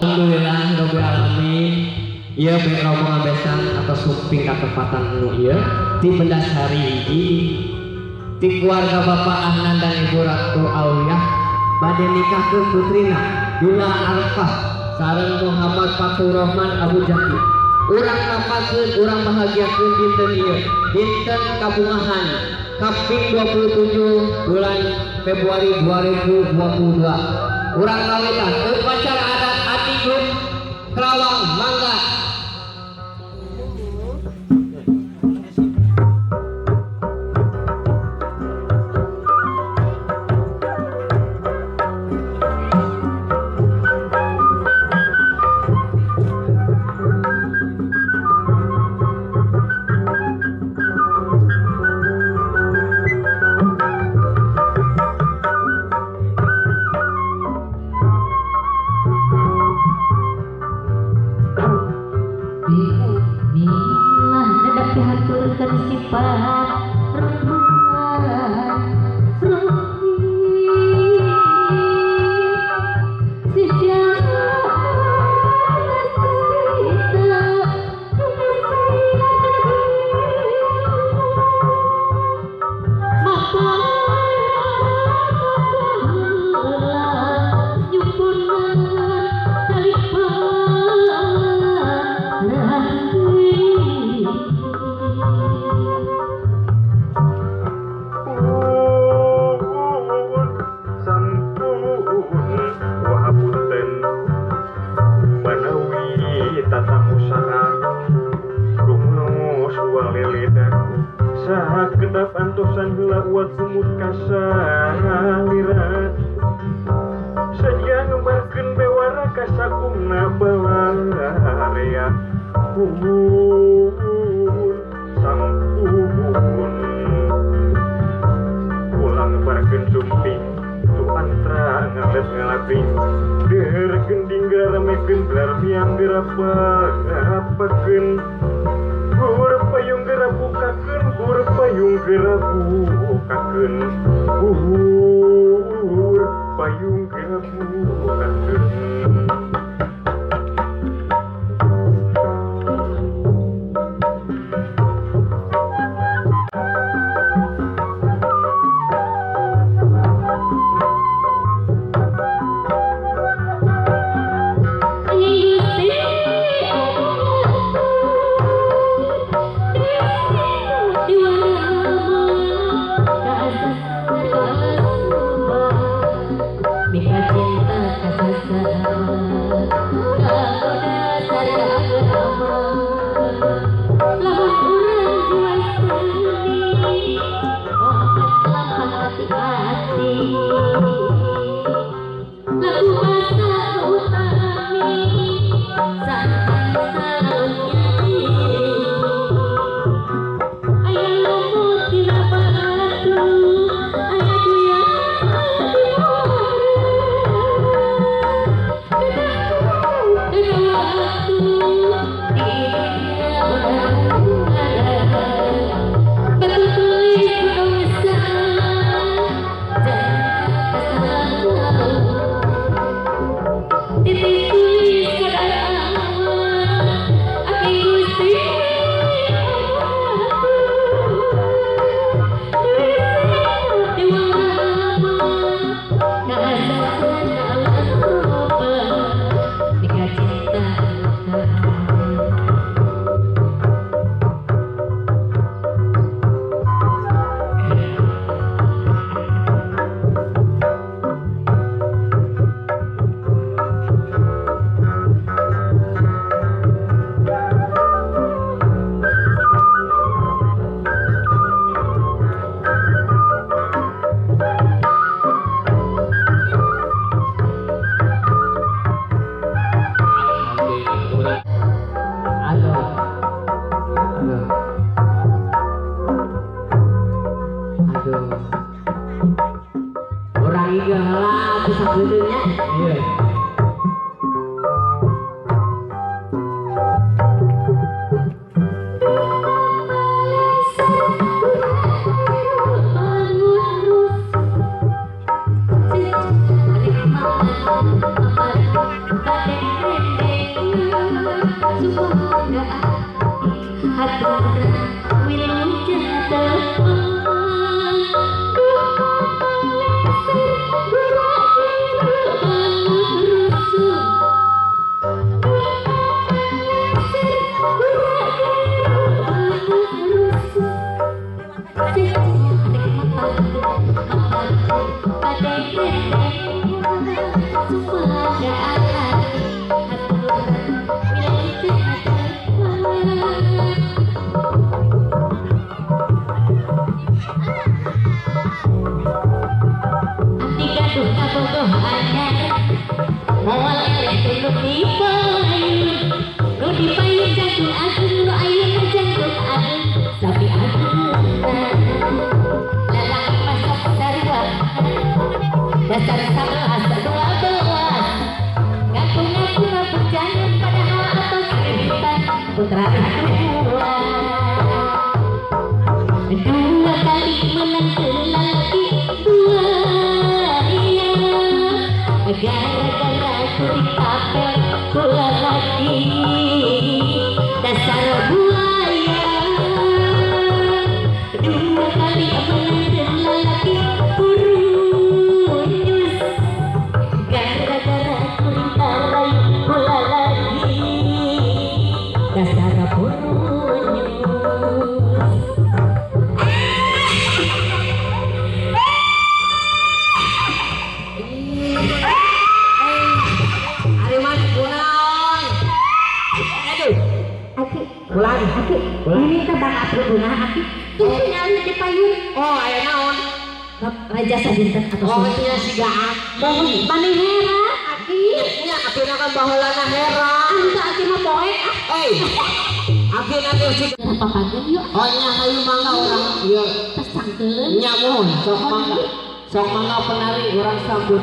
Alhamdulillah Rabbil Alamin. Ieu beng rombongan besan atau suping katepatan nu ieu ti Bendasari hiji ti keluarga Bapak Ahnan dan Ibu Ratu Auliah bade nikahkeun putrina Bila Arfah sareng Muhammad Fatur Rahman Abu Jaki. Urang napakeun urang bahagiakeun dinten ieu dinten kabungahan kaping 27 bulan Februari 2022. Urang kawitan upacara adat Atigun Kerawang Mangga. Mika cinta kasasa Dasar salah dua belas ngaku-ngaku berjalan padahal atas keributan putra dua kali menang lelaki dua iya gara-gara aku ditapel pula lagi dasar buaya dua kali menang lelaki ini tebang aku guna aki tuh nyari di payung oh aya naon raja sadinten atau oh nya sigaan manehera aki nya akhirnya kan baheulana hera anta aki mah poek akhirnya teh si apa pagen yuk oh nya hayu mangga urang ieu tas cangkeun nya mohon sok mangga penari urang sambut